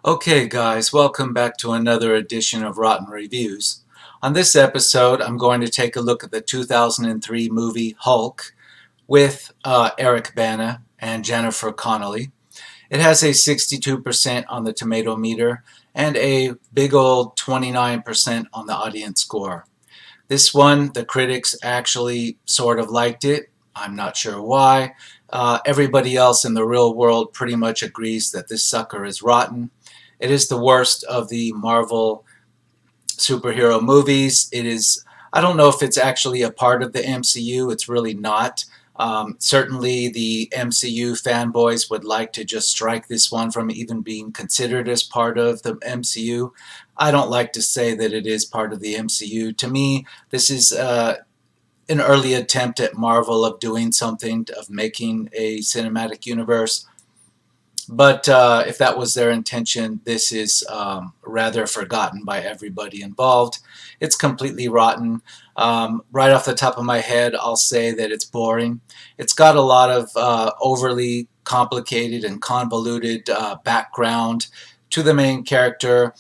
Okay, guys, welcome back to another edition of Rotten Reviews. On this episode, I'm going to take a look at the 2003 movie Hulk with Eric Bana and Jennifer Connelly. It has a 62% on the tomato meter and a big old 29% on the audience score. This one, the critics actually sort of liked it. I'm not sure why. Everybody else in the real world pretty much agrees that this sucker is rotten. It is the worst of the Marvel superhero movies. I don't know if it's actually a part of the MCU. It's really not. Certainly, the MCU fanboys would like to just strike this one from even being considered as part of the MCU. I don't like to say that it is part of the MCU. To me, this is an early attempt at Marvel of doing something, of making a cinematic universe. But if that was their intention, this is rather forgotten by everybody involved. It's completely rotten. Right off the top of my head, I'll say that it's boring. It's got a lot of overly complicated and convoluted background to the main character,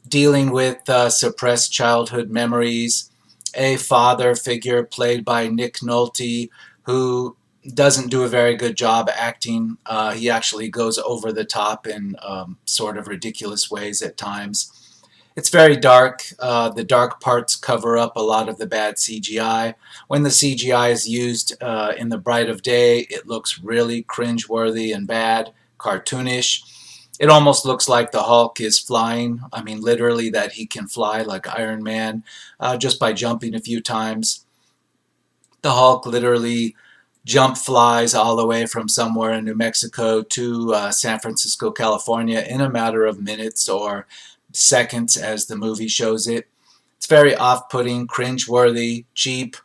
dealing with suppressed childhood memories, a father figure played by Nick Nolte who doesn't do a very good job acting. He actually goes over the top in sort of ridiculous ways at times. It's very dark. The dark parts cover up a lot of the bad CGI. When the CGI is used in the bright of day, it looks really cringeworthy and bad, cartoonish. It almost looks like the Hulk is flying. I mean, literally, that he can fly like Iron Man just by jumping a few times. The Hulk literally jump flies all the way from somewhere in New Mexico to San Francisco, California in a matter of minutes or seconds as the movie shows it. It's very off-putting, cringe-worthy, cheap,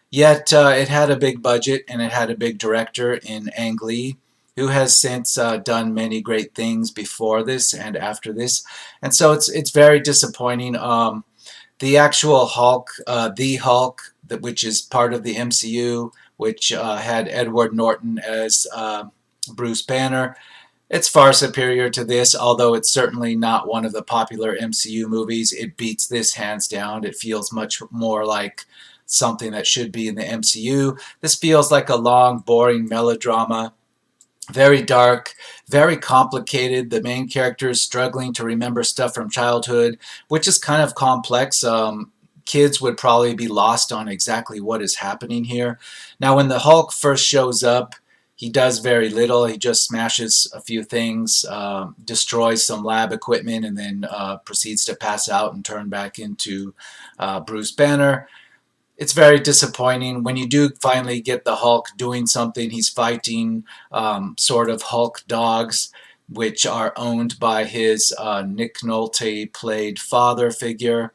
yet it had a big budget and it had a big director in Ang Lee, who has since done many great things before this and after this. And so it's very disappointing. The actual Hulk, the Hulk, which is part of the MCU, which had Edward Norton as Bruce Banner. It's far superior to this, although it's certainly not one of the popular MCU movies. It beats this hands down. It feels much more like something that should be in the MCU. This feels like a long, boring melodrama, very dark, very complicated. The main character is struggling to remember stuff from childhood, which is kind of complex. Kids would probably be lost on exactly what is happening here. Now, when the Hulk first shows up, he does very little. He just smashes a few things, destroys some lab equipment, and then proceeds to pass out and turn back into Bruce Banner. It's very disappointing. When you do finally get the Hulk doing something, he's fighting sort of Hulk dogs, which are owned by his Nick Nolte played father figure.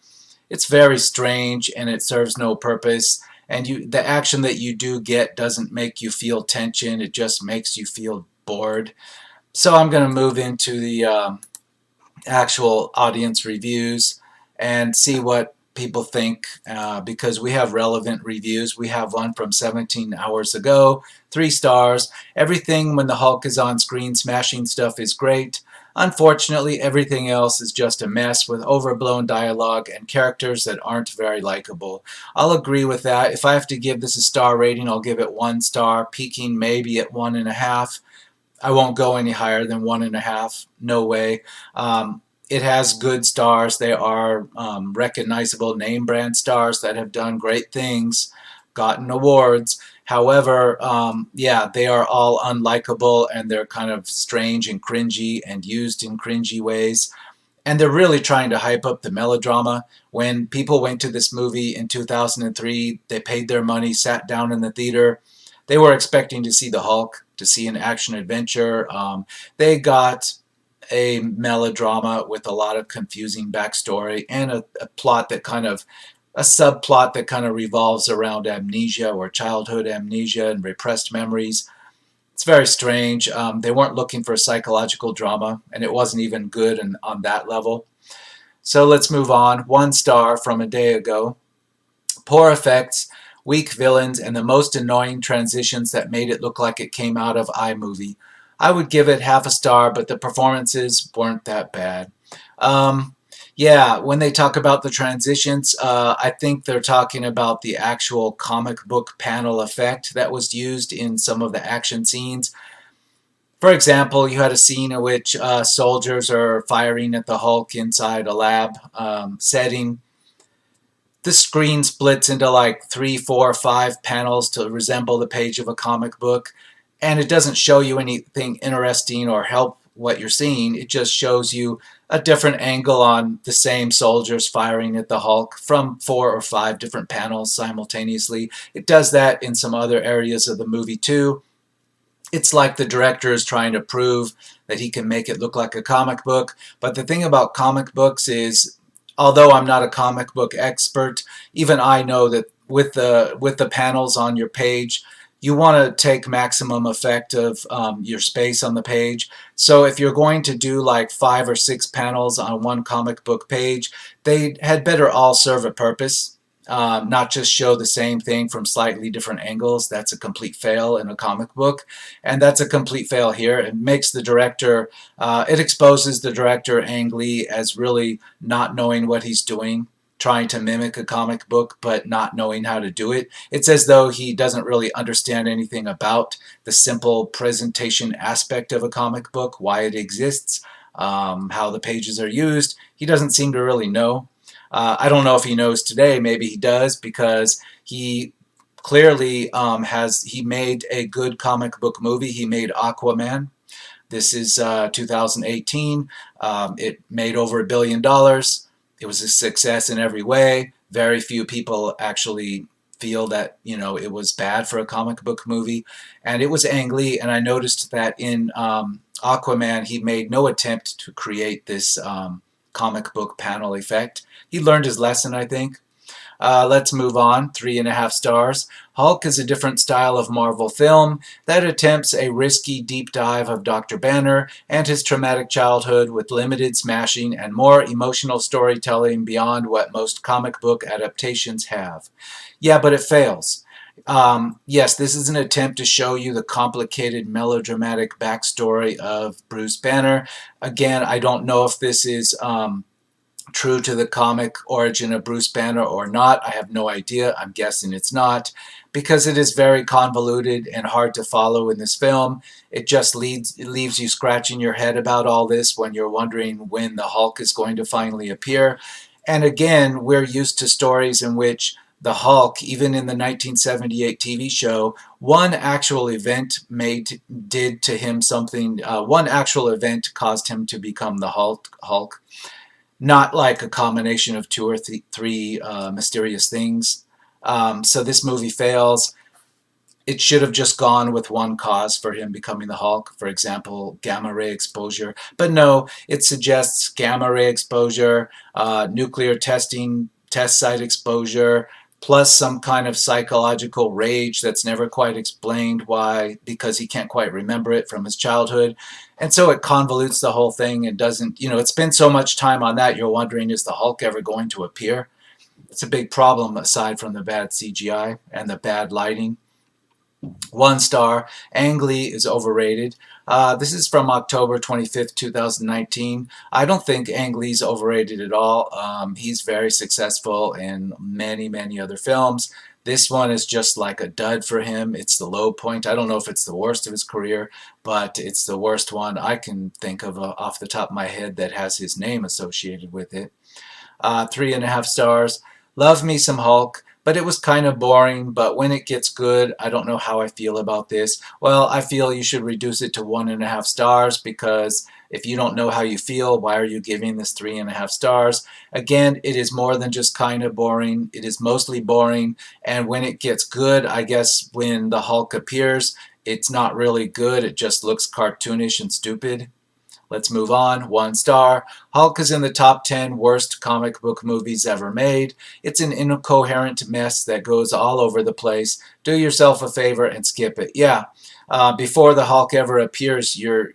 It's very strange and it serves no purpose. And the action that you do get doesn't make you feel tension. It just makes you feel bored. So I'm going to move into the actual audience reviews and see what people think because we have relevant reviews. We have one from 17 hours ago, 3 stars. Everything when the Hulk is on screen smashing stuff is great. Unfortunately, everything else is just a mess with overblown dialogue and characters that aren't very likable. I'll agree with that. If I have to give this a star rating, I'll give it 1 star, peaking maybe at 1.5. I won't go any higher than 1.5. No way. It has good stars. They are recognizable name brand stars that have done great things, gotten awards. However, yeah, they are all unlikable and they're kind of strange and cringy and used in cringy ways. And they're really trying to hype up the melodrama. When people went to this movie in 2003, they paid their money, sat down in the theater. They were expecting to see the Hulk, to see an action adventure. They got a melodrama with a lot of confusing backstory and a plot that kind of a subplot that kind of revolves around amnesia or childhood amnesia and repressed memories. It's very strange. They weren't looking for psychological drama, and it wasn't even good on that level. So let's move on. 1 star from a day ago. Poor effects, weak villains, and the most annoying transitions that made it look like it came out of iMovie. I would give it half a star, but the performances weren't that bad. Um, yeah, when they talk about the transitions, I think they're talking about the actual comic book panel effect that was used in some of the action scenes. For example, you had a scene in which soldiers are firing at the Hulk inside a lab setting. The screen splits into like three, four, five panels to resemble the page of a comic book, and it doesn't show you anything interesting or help what you're seeing. It just shows you a different angle on the same soldiers firing at the Hulk from four or five different panels simultaneously. It does that in some other areas of the movie too. It's like the director is trying to prove that he can make it look like a comic book. But the thing about comic books is, although I'm not a comic book expert, even I know that with the panels on your page, you want to take maximum effect of your space on the page. So if you're going to do like 5 or 6 panels on one comic book page, they had better all serve a purpose, not just show the same thing from slightly different angles. That's a complete fail in a comic book, and that's a complete fail here. It makes the director, it exposes the director Ang Lee as really not knowing what he's doing, trying to mimic a comic book but not knowing how to do it. It's as though he doesn't really understand anything about the simple presentation aspect of a comic book, why it exists, how the pages are used. He doesn't seem to really know. I don't know if he knows today. Maybe he does, because he clearly he made a good comic book movie. He made Aquaman. This is 2018. It made over $1 billion. It was a success in every way. Very few people actually feel that it was bad for a comic book movie, and it was Ang Lee. And I noticed that in Aquaman, he made no attempt to create this comic book panel effect. He learned his lesson, I think. Let's move on. 3.5 stars. Hulk is a different style of Marvel film that attempts a risky deep dive of Dr. Banner and his traumatic childhood with limited smashing and more emotional storytelling beyond what most comic book adaptations have. Yeah, but it fails. Yes, this is an attempt to show you the complicated melodramatic backstory of Bruce Banner. Again, I don't know if this is true to the comic origin of Bruce Banner or not. I have no idea. I'm guessing it's not, because it is very convoluted and hard to follow in this film. It just leaves you scratching your head about all this when you're wondering when the Hulk is going to finally appear. And again, we're used to stories in which the Hulk, even in the 1978 TV show, one actual event did to him something. One actual event caused him to become the Hulk, not like a combination of two or three mysterious things. So this movie fails. It should have just gone with one cause for him becoming the Hulk, for example, gamma ray exposure. But no, it suggests gamma ray exposure, nuclear testing, test site exposure, plus some kind of psychological rage that's never quite explained why, because he can't quite remember it from his childhood. And so it convolutes the whole thing and doesn't, it spends so much time on that, you're wondering, is the Hulk ever going to appear? It's a big problem aside from the bad CGI and the bad lighting. 1 star. Ang Lee is overrated. This is from October 25th, 2019. I don't think Ang Lee's overrated at all. He's very successful in many, many other films. This one is just like a dud for him. It's the low point. I don't know if it's the worst of his career, but it's the worst one I can think of off the top of my head that has his name associated with it. 3.5 stars. Love me some Hulk, but it was kind of boring. But when it gets good, I don't know how I feel about this. Well, I feel you should reduce it to 1.5 stars, because if you don't know how you feel, why are you giving this 3.5 stars? Again, it is more than just kind of boring. It is mostly boring, and when it gets good, I guess when the Hulk appears, it's not really good. It just looks cartoonish and stupid. Let's move on. 1 star. Hulk is in the top 10 worst comic book movies ever made. It's an incoherent mess that goes all over the place. Do yourself a favor and skip it. Yeah. Before the Hulk ever appears, you're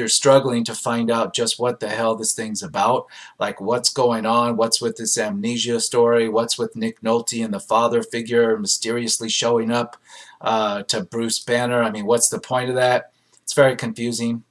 struggling to find out just what the hell this thing's about. Like, what's going on? What's with this amnesia story? What's with Nick Nolte and the father figure mysteriously showing up to Bruce Banner? I mean, what's the point of that? It's It's very confusing.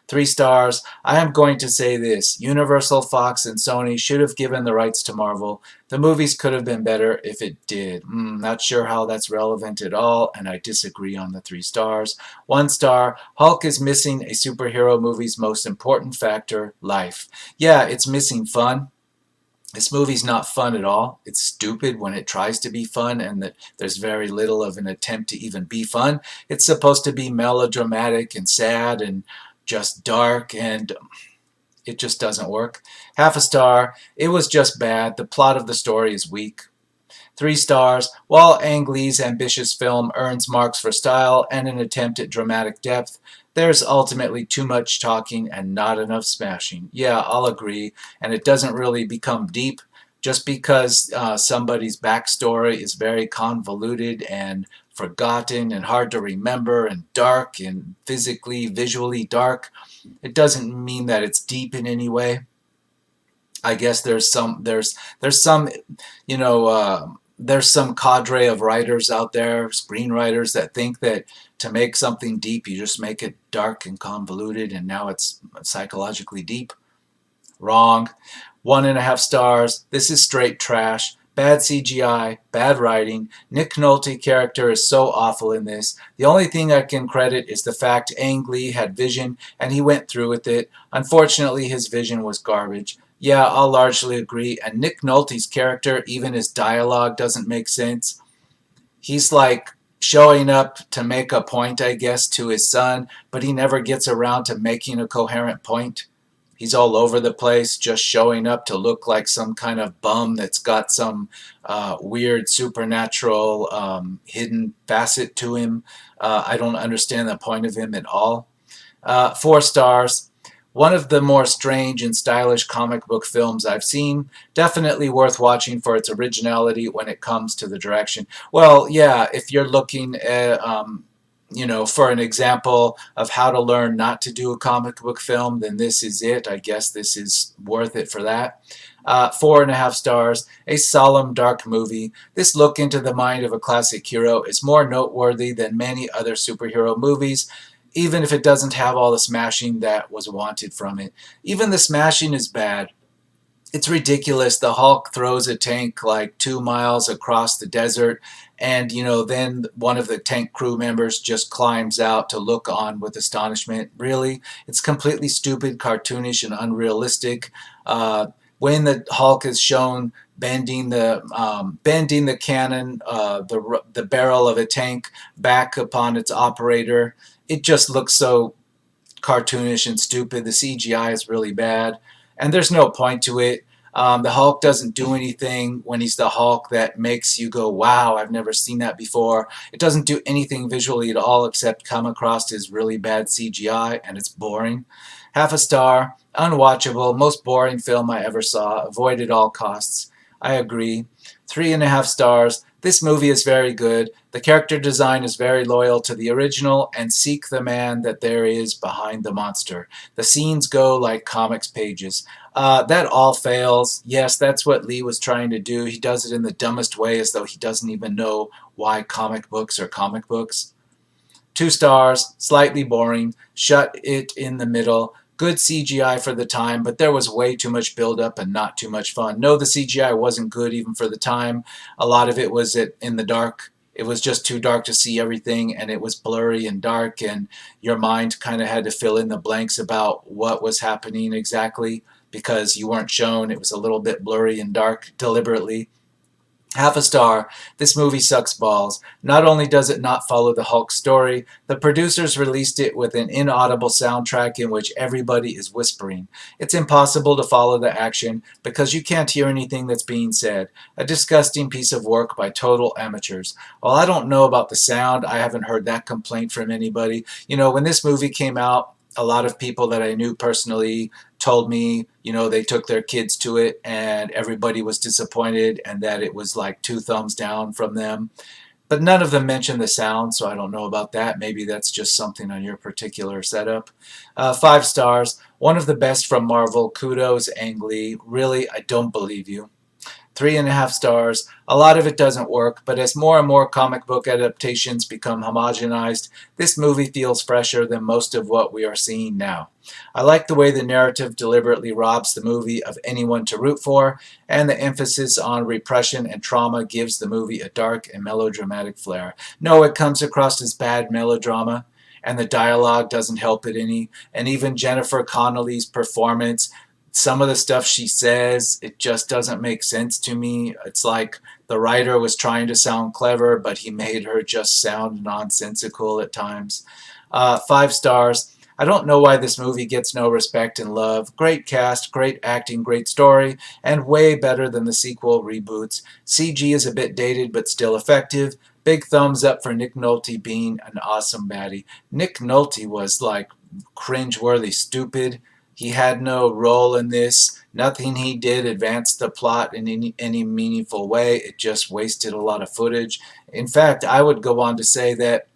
3 stars. I am going to say this. Universal, Fox, and Sony should have given the rights to Marvel. The movies could have been better if it did. Not sure how that's relevant at all, and I disagree on the 3 stars. 1 star. Hulk is missing a superhero movie's most important factor, life. Yeah, it's missing fun. This movie's not fun at all. It's stupid when it tries to be fun, and that there's very little of an attempt to even be fun. It's supposed to be melodramatic and sad and just dark, and it just doesn't work. 0.5 star. It was just bad. The plot of the story is weak. 3 stars. While Ang Lee's ambitious film earns marks for style and an attempt at dramatic depth, there's ultimately too much talking and not enough smashing. Yeah, I'll agree. And it doesn't really become deep just because somebody's backstory is very convoluted and forgotten and hard to remember and dark and physically, visually dark. It doesn't mean that it's deep in any way. I guess there's some you know there's some cadre of writers out there, screenwriters, that think that to make something deep you just make it dark and convoluted and now it's psychologically deep. Wrong. 1.5 stars. This is straight trash. Bad CGI, bad writing. Nick Nolte character is so awful in this. The only thing I can credit is the fact Ang Lee had vision and he went through with it. Unfortunately, his vision was garbage. Yeah, I'll largely agree. And Nick Nolte's character, even his dialogue, doesn't make sense. He's like showing up to make a point, I guess, to his son, but he never gets around to making a coherent point. He's all over the place, just showing up to look like some kind of bum that's got some weird supernatural hidden facet to him. I don't understand the point of him at all. 4 stars. One of the more strange and stylish comic book films I've seen. Definitely worth watching for its originality when it comes to the direction. Well, yeah, if you're looking at, for an example of how to learn not to do a comic book film, then this is it. I guess this is worth it for that. 4.5 stars. A solemn, dark movie. This look into the mind of a classic hero is more noteworthy than many other superhero movies, even if it doesn't have all the smashing that was wanted from it. Even the smashing is bad. It's ridiculous. The Hulk throws a tank like 2 miles across the desert, and then one of the tank crew members just climbs out to look on with astonishment. Really? It's completely stupid, cartoonish, and unrealistic. When the Hulk is shown bending the cannon, the barrel of a tank back upon its operator, it just looks so cartoonish and stupid. The CGI is really bad, and there's no point to it. The Hulk doesn't do anything when he's the Hulk that makes you go, wow, I've never seen that before. It doesn't do anything visually at all except come across as really bad CGI, and it's boring. 0.5 star. Unwatchable. Most boring film I ever saw. Avoid at all costs. I agree. 3.5 stars. This movie is very good. The character design is very loyal to the original and seek the man that there is behind the monster. The scenes go like comics pages. That all fails. Yes, that's what Lee was trying to do. He does it in the dumbest way, as though he doesn't even know why comic books are comic books. 2 stars. Slightly boring. Shut it in the middle. Good CGI for the time, but there was way too much build-up and not too much fun. No, the CGI wasn't good even for the time. A lot of it was in the dark. It was just too dark to see everything, and it was blurry and dark, and your mind kind of had to fill in the blanks about what was happening exactly because you weren't shown. It was a little bit blurry and dark deliberately. 0.5 star. This movie sucks balls. Not only does it not follow the Hulk story, the producers released it with an inaudible soundtrack in which everybody is whispering. It's impossible to follow the action because you can't hear anything that's being said. A disgusting piece of work by total amateurs. Well, I don't know about the sound. I haven't heard that complaint from anybody. When this movie came out, a lot of people that I knew personally told me, they took their kids to it and everybody was disappointed and that it was like 2 thumbs down from them. But none of them mentioned the sound, so I don't know about that. Maybe that's just something on your particular setup. 5 stars. One of the best from Marvel. Kudos, Ang Lee. Really, I don't believe you. 3.5 stars. A lot of it doesn't work, but as more and more comic book adaptations become homogenized, this movie feels fresher than most of what we are seeing now. I like the way the narrative deliberately robs the movie of anyone to root for, and the emphasis on repression and trauma gives the movie a dark and melodramatic flair. No, it comes across as bad melodrama, and the dialogue doesn't help it any. And even Jennifer Connelly's performance, some of the stuff she says, it just doesn't make sense to me. It's like the writer was trying to sound clever, but he made her just sound nonsensical at times. 5 stars. I don't know why this movie gets no respect and love. Great cast, great acting, great story, and way better than the sequel reboots. CG is a bit dated, but still effective. Big thumbs up for Nick Nolte being an awesome baddie. Nick Nolte was like cringeworthy stupid. He had no role in this. Nothing he did advanced the plot in any meaningful way. It just wasted a lot of footage. In fact, I would go on to say that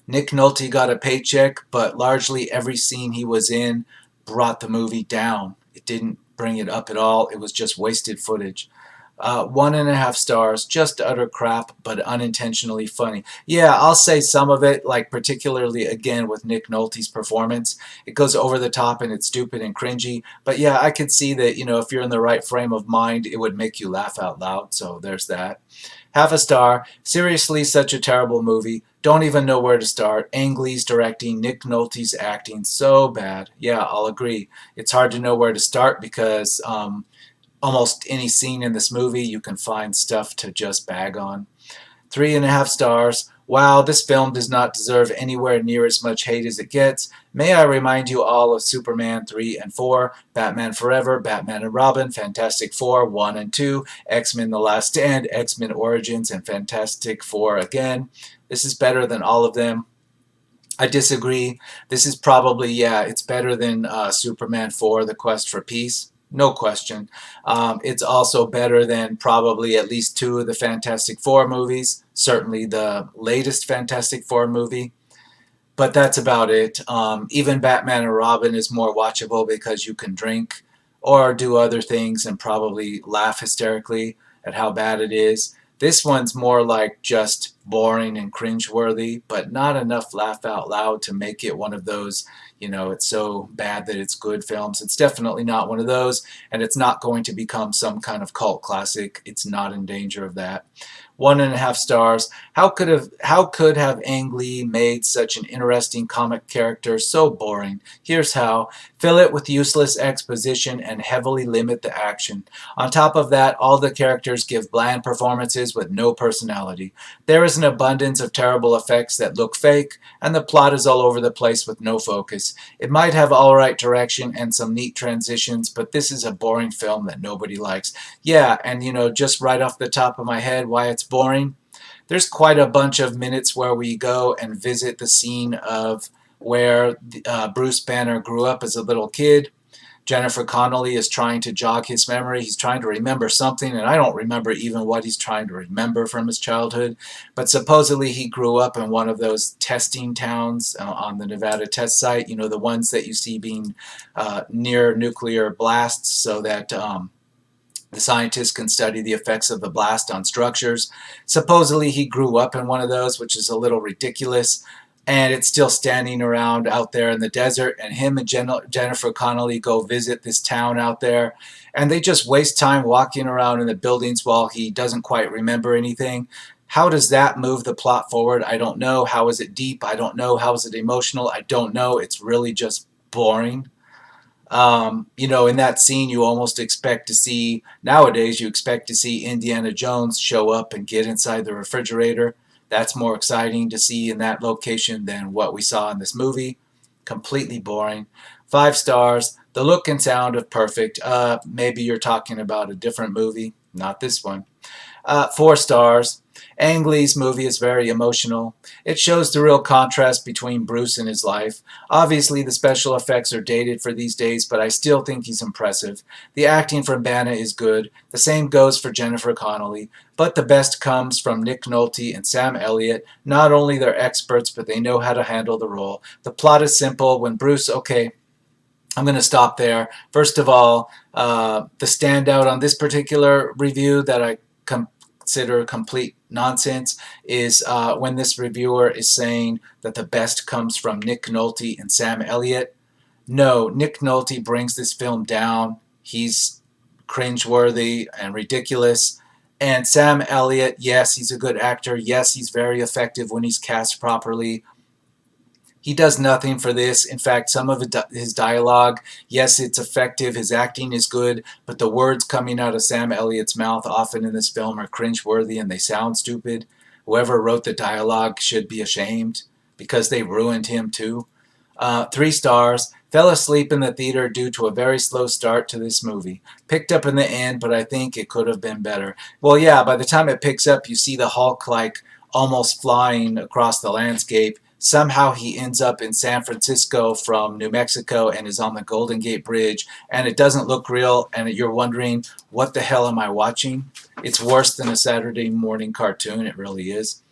Nick Nolte got a paycheck, but largely every scene he was in brought the movie down. It didn't bring it up at all. It was just wasted footage. 1.5 stars, just utter crap, but unintentionally funny. Yeah, I'll say some of it, like particularly again with Nick Nolte's performance. It goes over the top and it's stupid and cringy. But yeah, I could see that, if you're in the right frame of mind, it would make you laugh out loud. So there's that. 0.5 star. Seriously, such a terrible movie. Don't even know where to start. Ang Lee's directing, Nick Nolte's acting, so bad. Yeah, I'll agree. It's hard to know where to start because almost any scene in this movie you can find stuff to just bag on. 3.5 stars. Wow, this film does not deserve anywhere near as much hate as it gets. May I remind you all of Superman 3 and 4, Batman Forever, Batman and Robin, Fantastic Four 1 and 2, X-Men The Last Stand, X-Men Origins, and Fantastic Four again. This is better than all of them. I disagree. This is probably, yeah, it's better than Superman 4, The Quest for Peace. No question. It's also better than probably at least 2 of the Fantastic Four movies. Certainly the latest Fantastic Four movie. But that's about it. Even Batman and Robin is more watchable because you can drink or do other things and probably laugh hysterically at how bad it is. This one's more like just boring and cringeworthy, but not enough laugh out loud to make it one of those, it's so bad that it's good films. It's definitely not one of those, and it's not going to become some kind of cult classic. It's not in danger of that. 1.5 stars. How could have Ang Lee made such an interesting comic character so boring? Here's how. Fill it with useless exposition and heavily limit the action. On top of that, all the characters give bland performances with no personality. There is an abundance of terrible effects that look fake, and the plot is all over the place with no focus. It might have all right direction and some neat transitions, but this is a boring film that nobody likes. Yeah, and just right off the top of my head, why it's boring. There's quite a bunch of minutes where we go and visit the scene of where Bruce Banner grew up as a little kid. Jennifer Connelly is trying to jog his memory. He's trying to remember something, and I don't remember even what he's trying to remember from his childhood. But supposedly he grew up in one of those testing towns on the Nevada test site, the ones that you see being near nuclear blasts so that the scientists can study the effects of the blast on structures. Supposedly he grew up in one of those, which is a little ridiculous. And it's still standing around out there in the desert, and him and Jennifer Connelly go visit this town out there, and they just waste time walking around in the buildings while he doesn't quite remember anything. How does that move the plot forward? I don't know. How is it deep? I don't know. How is it emotional? I don't know. It's really just boring. In that scene, you almost expect to see, nowadays, you expect to see Indiana Jones show up and get inside the refrigerator. That's more exciting to see in that location than what we saw in this movie. Completely boring. 5 stars. The look and sound of Perfect. Maybe you're talking about a different movie. Not this one. 4 stars. Ang Lee's movie is very emotional. It shows the real contrast between Bruce and his life. Obviously, the special effects are dated for these days, but I still think he's impressive. The acting from Bana is good. The same goes for Jennifer Connelly. But the best comes from Nick Nolte and Sam Elliott. Not only they're experts, but they know how to handle the role. The plot is simple. When Bruce, I'm going to stop there. First of all, the standout on this particular review that I consider complete nonsense is when this reviewer is saying that the best comes from Nick Nolte and Sam Elliott. No, Nick Nolte brings this film down. He's cringeworthy and ridiculous. And Sam Elliott, yes, he's a good actor. Yes, he's very effective when he's cast properly. He does nothing for this. In fact, some of his dialogue, yes, it's effective. His acting is good, but the words coming out of Sam Elliott's mouth often in this film are cringeworthy and they sound stupid. Whoever wrote the dialogue should be ashamed because they ruined him too. 3 stars. Fell asleep in the theater due to a very slow start to this movie. Picked up in the end, but I think it could have been better. Well, yeah, by the time it picks up, you see the Hulk like almost flying across the landscape. Somehow he ends up in San Francisco from New Mexico and is on the Golden Gate Bridge, and it doesn't look real, and you're wondering, what the hell am I watching? It's worse than a Saturday morning cartoon, it really is.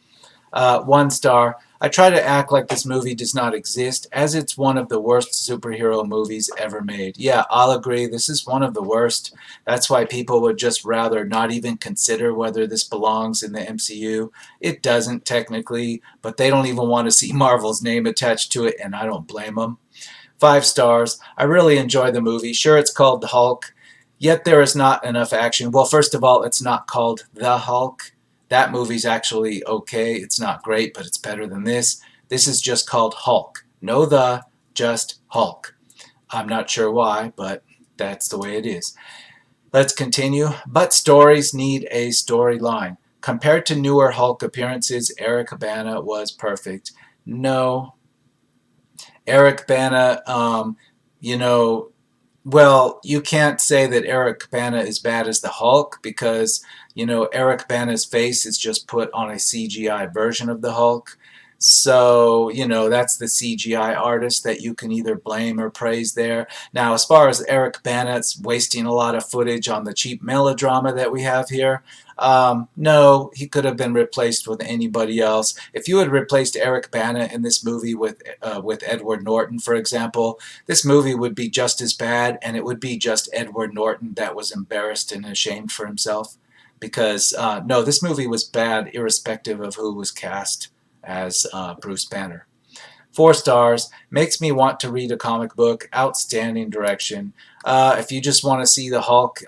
1 star. I try to act like this movie does not exist, as it's one of the worst superhero movies ever made. Yeah, I'll agree, this is one of the worst. That's why people would just rather not even consider whether this belongs in the MCU. It doesn't, technically, but they don't even want to see Marvel's name attached to it, and I don't blame them. 5 stars. I really enjoy the movie. Sure, it's called The Hulk, yet there is not enough action. Well, first of all, it's not called The Hulk. That movie's actually okay. It's not great, but it's better than this. This is just called Hulk. No the, just Hulk. I'm not sure why, but that's the way it is. Let's continue. But stories need a storyline. Compared to newer Hulk appearances, Eric Bana was perfect. No. Eric Bana, you know, well, you can't say that Eric Bana is bad as the Hulk because, Eric Bana's face is just put on a CGI version of the Hulk. So, that's the CGI artist that you can either blame or praise there. Now, as far as Eric Bana's wasting a lot of footage on the cheap melodrama that we have here, no, he could have been replaced with anybody else. If you had replaced Eric Bana in this movie with Edward Norton, for example, this movie would be just as bad, and it would be just Edward Norton that was embarrassed and ashamed for himself. Because, no, this movie was bad irrespective of who was cast as Bruce Banner. 4 stars. Makes me want to read a comic book. Outstanding direction. If you just want to see the Hulk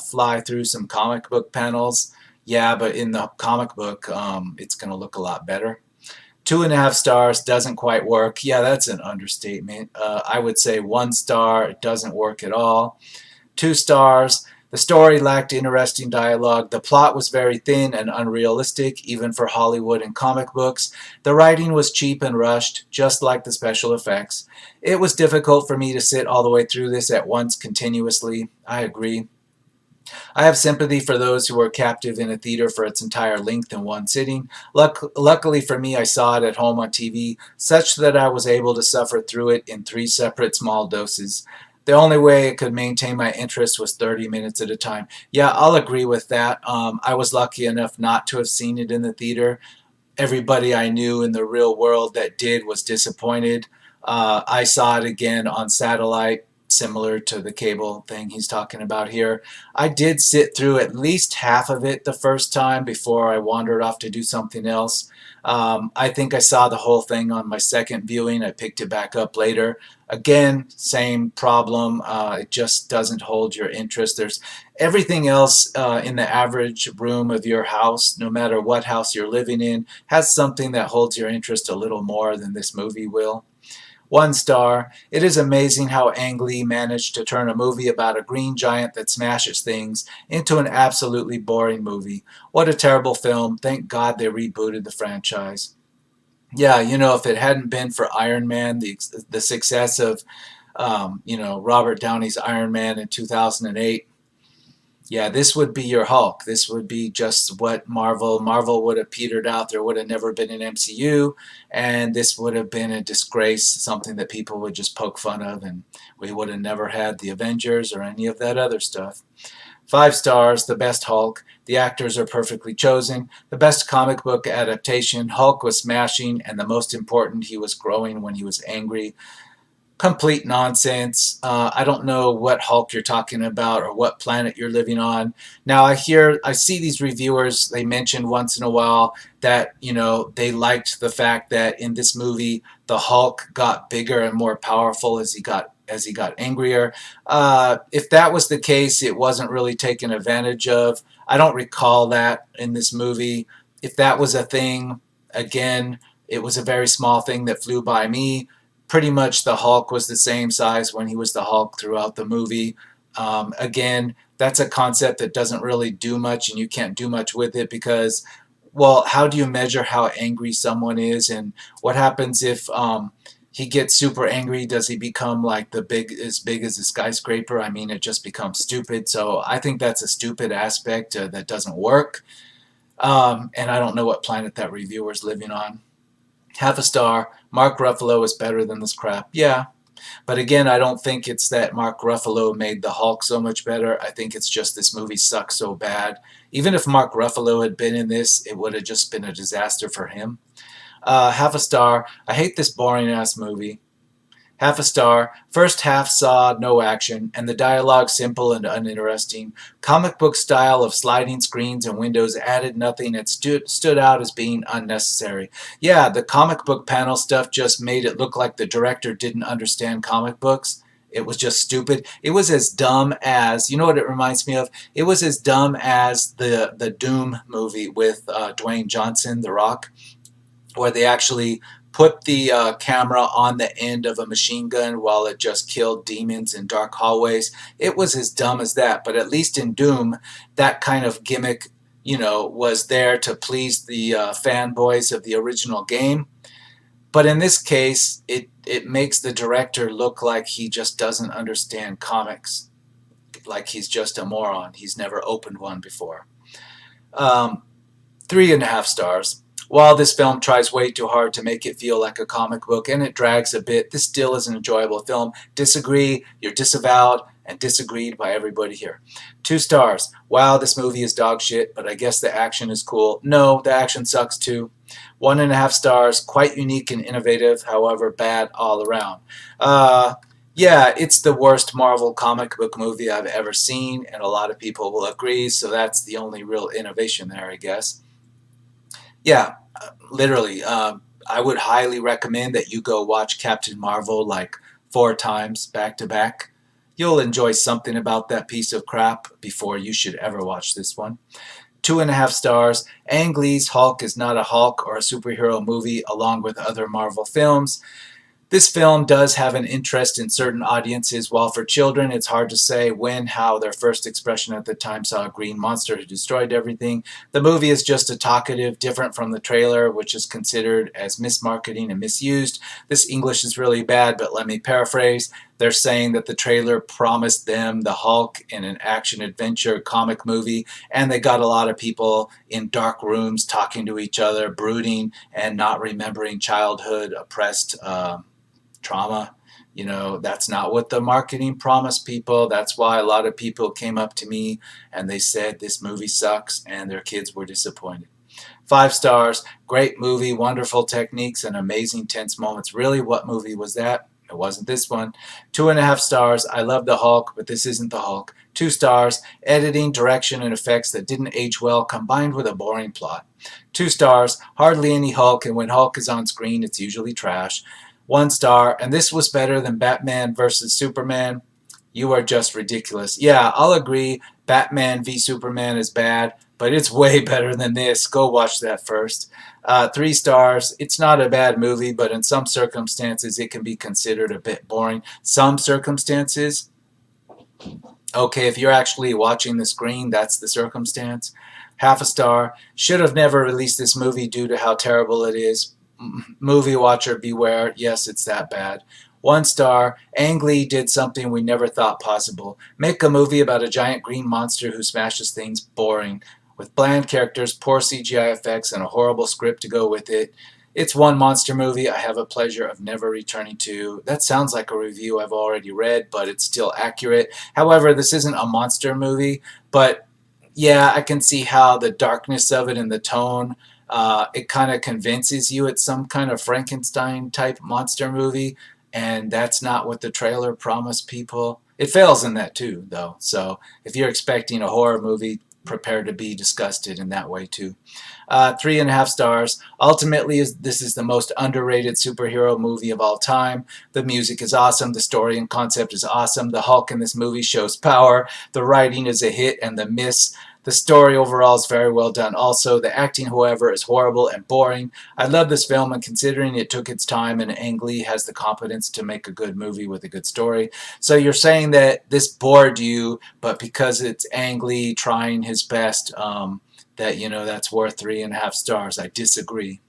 fly through some comic book panels, yeah, but in the comic book, it's going to look a lot better. 2.5 stars. Doesn't quite work. Yeah, that's an understatement. I would say 1 star. It doesn't work at all. 2 stars. The story lacked interesting dialogue. The plot was very thin and unrealistic, even for Hollywood and comic books. The writing was cheap and rushed, just like the special effects. It was difficult for me to sit all the way through this at once continuously. I agree. I have sympathy for those who were captive in a theater for its entire length in one sitting. Luckily for me, I saw it at home on TV, such that I was able to suffer through it in 3 separate small doses. The only way it could maintain my interest was 30 minutes at a time. Yeah, I'll agree with that. I was lucky enough not to have seen it in the theater. Everybody I knew in the real world that did was disappointed. I saw it again on satellite, similar to the cable thing he's talking about here. I did sit through at least half of it the first time before I wandered off to do something else. I think I saw the whole thing on my second viewing. I picked it back up later. Again, same problem. It just doesn't hold your interest. There's everything else in the average room of your house, no matter what house you're living in, has something that holds your interest a little more than this movie will. 1 star. It is amazing how Ang Lee managed to turn a movie about a green giant that smashes things into an absolutely boring movie. What a terrible film. Thank God they rebooted the franchise. Yeah, if it hadn't been for Iron Man, the success of, Robert Downey's Iron Man in 2008, yeah, this would be your Hulk. This would be just what Marvel would have petered out. There would have never been an MCU, and this would have been a disgrace, something that people would just poke fun of, and we would have never had the Avengers or any of that other stuff. 5 stars. The best Hulk. The actors are perfectly chosen. The best comic book adaptation. Hulk was smashing, and the most important, he was growing when he was angry. complete nonsense. I don't know what Hulk you're talking about or what planet you're living on. Now I see these reviewers. They mentioned once in a while that they liked the fact that in this movie the Hulk got bigger and more powerful as he got angrier. If that was the case, it wasn't really taken advantage of. I don't recall that in this movie. If that was a thing, again, it was a very small thing that flew by me. Pretty much the Hulk was the same size when he was the Hulk throughout the movie. Again, that's a concept that doesn't really do much, and you can't do much with it because, well, how do you measure how angry someone is, and what happens if he gets super angry? Does he become like as big as a skyscraper? I mean, it just becomes stupid. So I think that's a stupid aspect that doesn't work. And I don't know what planet that reviewer's living on. Half a star. Mark Ruffalo is better than this crap. Yeah, but again, I don't think it's that Mark Ruffalo made the Hulk so much better. I think it's just this movie sucks so bad. Even if Mark Ruffalo had been in this, it would have just been a disaster for him. Half a star. I hate this boring ass movie. Half a star. First half saw no action, and the dialogue simple and uninteresting. Comic book style of sliding screens and windows added nothing and stood out as being unnecessary. Yeah, the comic book panel stuff just made it look like the director didn't understand comic books. It was just stupid. It was as dumb as, you know what it reminds me of? It was as dumb as the Doom movie with Dwayne Johnson, The Rock, where they actually put the camera on the end of a machine gun while it just killed demons in dark hallways. It was as dumb as that, but at least in Doom, that kind of gimmick, was there to please the fanboys of the original game. But in this case, it makes the director look like he just doesn't understand comics, like he's just a moron. He's never opened one before. Um, 3.5 stars. While this film tries way too hard to make it feel like a comic book and it drags a bit, this still is an enjoyable film. Disagree, you're disavowed and disagreed by everybody here. 2 stars. Wow, this movie is dog shit, but I guess the action is cool. No, the action sucks too. 1.5 stars. Quite unique and innovative, however, bad all around. Yeah, it's the worst Marvel comic book movie I've ever seen, and a lot of people will agree, so that's the only real innovation there, I guess. Yeah, literally. I would highly recommend that you go watch Captain Marvel like 4 times back to back. You'll enjoy something about that piece of crap before you should ever watch this one. 2.5 stars. Ang Lee's Hulk is not a Hulk or a superhero movie along with other Marvel films. This film does have an interest in certain audiences, while for children it's hard to say when, how their first expression at the time saw a green monster who destroyed everything. The movie is just a talkative, different from the trailer, which is considered as mismarketing and misused. This English is really bad, but let me paraphrase. They're saying that the trailer promised them the Hulk in an action-adventure comic movie, and they got a lot of people in dark rooms talking to each other, brooding, and not remembering childhood oppressed trauma. That's not what the marketing promised people. That's why a lot of people came up to me and they said this movie sucks and their kids were disappointed. 5 stars. Great movie, wonderful techniques, and amazing tense moments. Really, what movie was that? It wasn't this one. 2.5 stars. I love the Hulk, but this isn't the Hulk. 2 stars. Editing, direction, and effects that didn't age well combined with a boring plot. 2 stars. Hardly any Hulk, and when Hulk is on screen, it's usually trash. 1 star. And this was better than Batman versus Superman. You are just ridiculous. Yeah, I'll agree. Batman v Superman is bad, but it's way better than this. Go watch that first. 3 stars. It's not a bad movie, but in some circumstances it can be considered a bit boring. Some circumstances? Okay, if you're actually watching the screen, that's the circumstance. Half a star. Should have never released this movie due to how terrible it is. Movie watcher beware. Yes, it's that bad. 1 star. Ang Lee did something we never thought possible. Make a movie about a giant green monster who smashes things. Boring. With bland characters, poor CGI effects, and a horrible script to go with it. It's one monster movie I have a pleasure of never returning to. That sounds like a review I've already read, but it's still accurate. However, this isn't a monster movie, but yeah, I can see how the darkness of it and the tone, it kind of convinces you it's some kind of Frankenstein type monster movie. and that's not what the trailer promised people. It fails in that too, though. So if you're expecting a horror movie, prepare to be disgusted in that way too. 3.5 stars. Ultimately, this is the most underrated superhero movie of all time. The music is awesome. The story and concept is awesome. The Hulk in this movie shows power. The writing is a hit and the miss. The story overall is very well done. Also, the acting, however, is horrible and boring. I love this film, and considering it took its time and Ang Lee has the competence to make a good movie with a good story. So you're saying that this bored you, but because it's Ang Lee trying his best, that that's worth 3.5 stars. I disagree.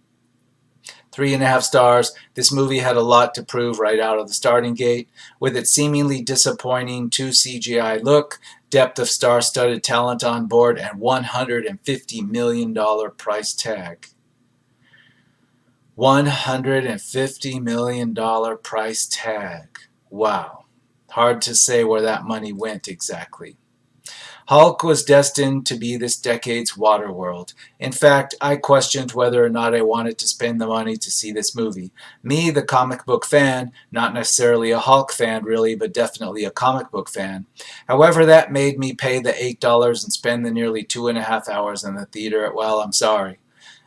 3.5 stars. This movie had a lot to prove right out of the starting gate. With its seemingly disappointing 2 CGI look, depth of star-studded talent on board, and $150 million price tag. $150 million price tag. Wow. Hard to say where that money went exactly. Hulk was destined to be this decade's Waterworld. In fact, I questioned whether or not I wanted to spend the money to see this movie. Me, the comic book fan, not necessarily a Hulk fan really, but definitely a comic book fan. However, that made me pay the $8 and spend the nearly 2.5 hours in the theater. Well, I'm sorry.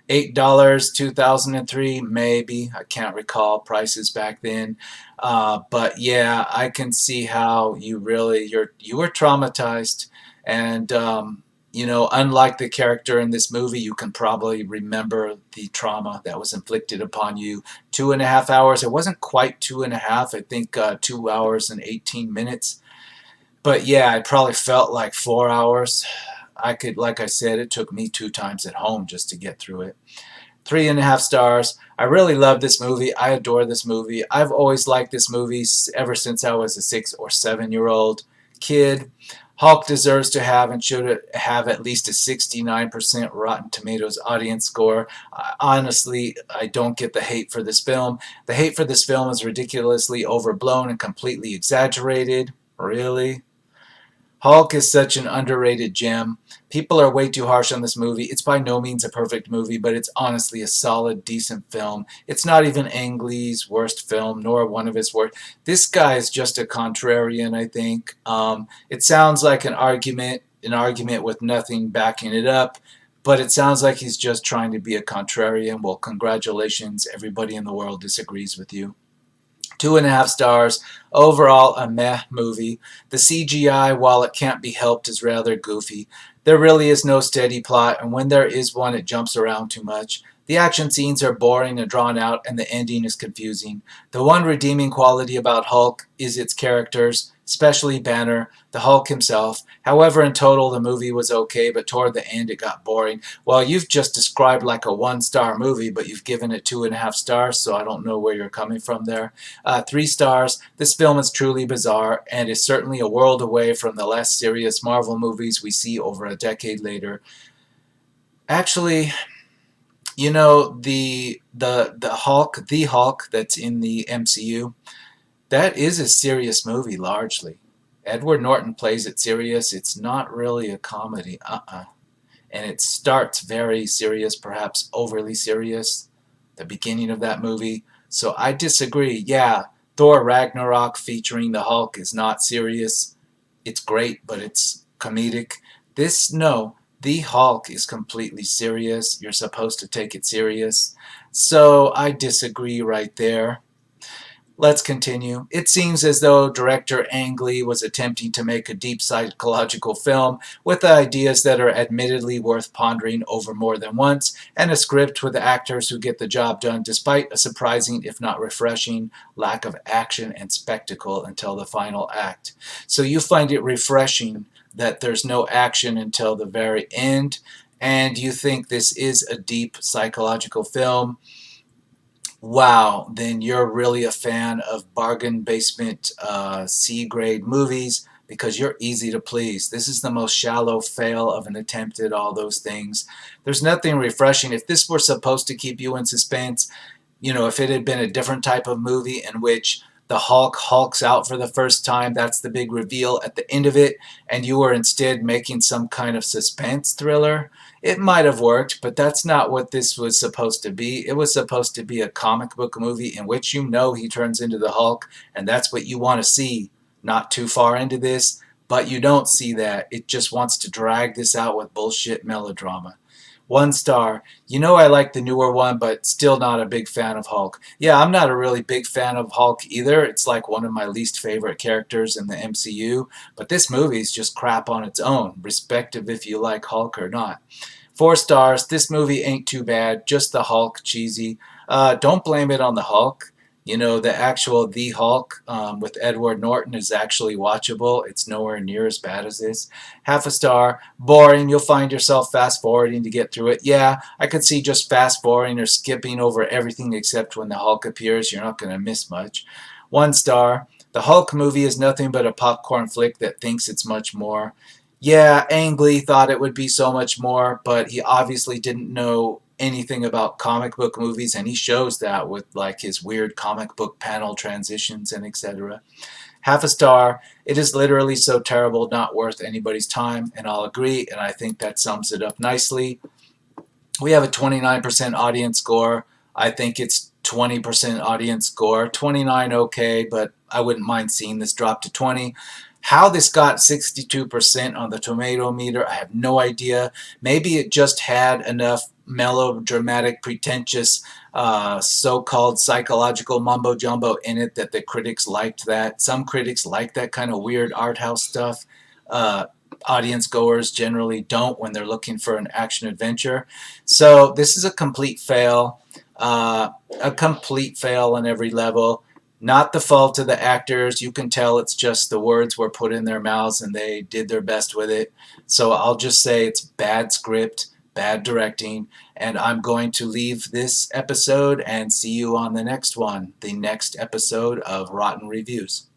$8, 2003, maybe. I can't recall prices back then. But yeah, I can see how you were traumatized. And, unlike the character in this movie, you can probably remember the trauma that was inflicted upon you. 2.5 hours. It wasn't quite 2.5. I think 2 hours and 18 minutes. But yeah, it probably felt like 4 hours. Like I said, it took me 2 times at home just to get through it. 3.5 stars. I really love this movie. I adore this movie. I've always liked this movie ever since I was a 6 or 7-year-old kid. Hulk deserves to have and should have at least a 69% Rotten Tomatoes audience score. Honestly, I don't get the hate for this film. The hate for this film is ridiculously overblown and completely exaggerated. Really? Hulk is such an underrated gem. People are way too harsh on this movie. It's by no means a perfect movie, but it's honestly a solid, decent film. It's not even Ang Lee's worst film, nor one of his worst. This guy is just a contrarian, I think. It sounds like an argument with nothing backing it up, but it sounds like he's just trying to be a contrarian. Well, congratulations. Everybody in the world disagrees with you. 2.5 stars. Overall, a meh movie. The CGI, while it can't be helped, is rather goofy. There really is no steady plot, and when there is one, it jumps around too much. The action scenes are boring and drawn out, and the ending is confusing. The one redeeming quality about Hulk is its characters, especially Banner, the Hulk himself. However, in total, the movie was okay, but toward the end, it got boring. Well, you've just described like a 1-star movie, but you've given it 2.5 stars, so I don't know where you're coming from there. 3 stars. This film is truly bizarre and is certainly a world away from the less serious Marvel movies we see over a decade later. Actually, the Hulk that's in the MCU, that is a serious movie largely. Edward Norton plays it serious. It's not really a comedy. And it starts very serious, perhaps overly serious, the beginning of that movie. So I disagree. Yeah, Thor Ragnarok featuring the Hulk is not serious. It's great, but it's comedic. No, the Hulk is completely serious. You're supposed to take it serious. So I disagree right there. Let's continue. It seems as though director Ang Lee was attempting to make a deep psychological film with ideas that are admittedly worth pondering over more than once, and a script with actors who get the job done despite a surprising, if not refreshing, lack of action and spectacle until the final act. So you find it refreshing that there's no action until the very end, and you think this is a deep psychological film. Wow, then you're really a fan of bargain basement C-grade movies because you're easy to please. This is the most shallow fail of an attempt at all those things. There's nothing refreshing. If this were supposed to keep you in suspense, if it had been a different type of movie in which the Hulk hulks out for the first time. That's the big reveal at the end of it, and you were instead making some kind of suspense thriller. It might have worked, but that's not what this was supposed to be. It was supposed to be a comic book movie in which you know he turns into the Hulk, and that's what you want to see. Not too far into this, but you don't see that. It just wants to drag this out with bullshit melodrama. 1 star. You know I like the newer one, but still not a big fan of Hulk. Yeah, I'm not a really big fan of Hulk either. It's like one of my least favorite characters in the MCU, but this movie is just crap on its own, respective if you like Hulk or not. 4 stars. This movie ain't too bad. Just the Hulk cheesy. Don't blame it on the Hulk. You know, the actual The Hulk with Edward Norton is actually watchable. It's nowhere near as bad as this. 1/2 star. Boring. You'll find yourself fast forwarding to get through it. Yeah, I could see just fast forwarding or skipping over everything except when the Hulk appears. You're not going to miss much. 1 star. The Hulk movie is nothing but a popcorn flick that thinks it's much more. Yeah, Ang Lee thought it would be so much more, but he obviously didn't know anything about comic book movies, and he shows that with like his weird comic book panel transitions and etc. 1/2 star. It is literally so terrible, not worth anybody's time, and I'll agree, and I think that sums it up nicely. We have a 29% audience score. I think it's 20% audience score. 29 okay, but I wouldn't mind seeing this drop to 20. How this got 62% on the tomato meter, I have no idea. Maybe it just had enough melodramatic, pretentious, so-called psychological mumbo-jumbo in it that the critics liked that. Some critics like that kind of weird art house stuff. Audience goers generally don't when they're looking for an action adventure. So this is a complete fail. A complete fail on every level. Not the fault of the actors. You can tell it's just the words were put in their mouths and they did their best with it. So I'll just say it's bad script, bad directing, and I'm going to leave this episode and see you on the next one, the next episode of Rotten Reviews.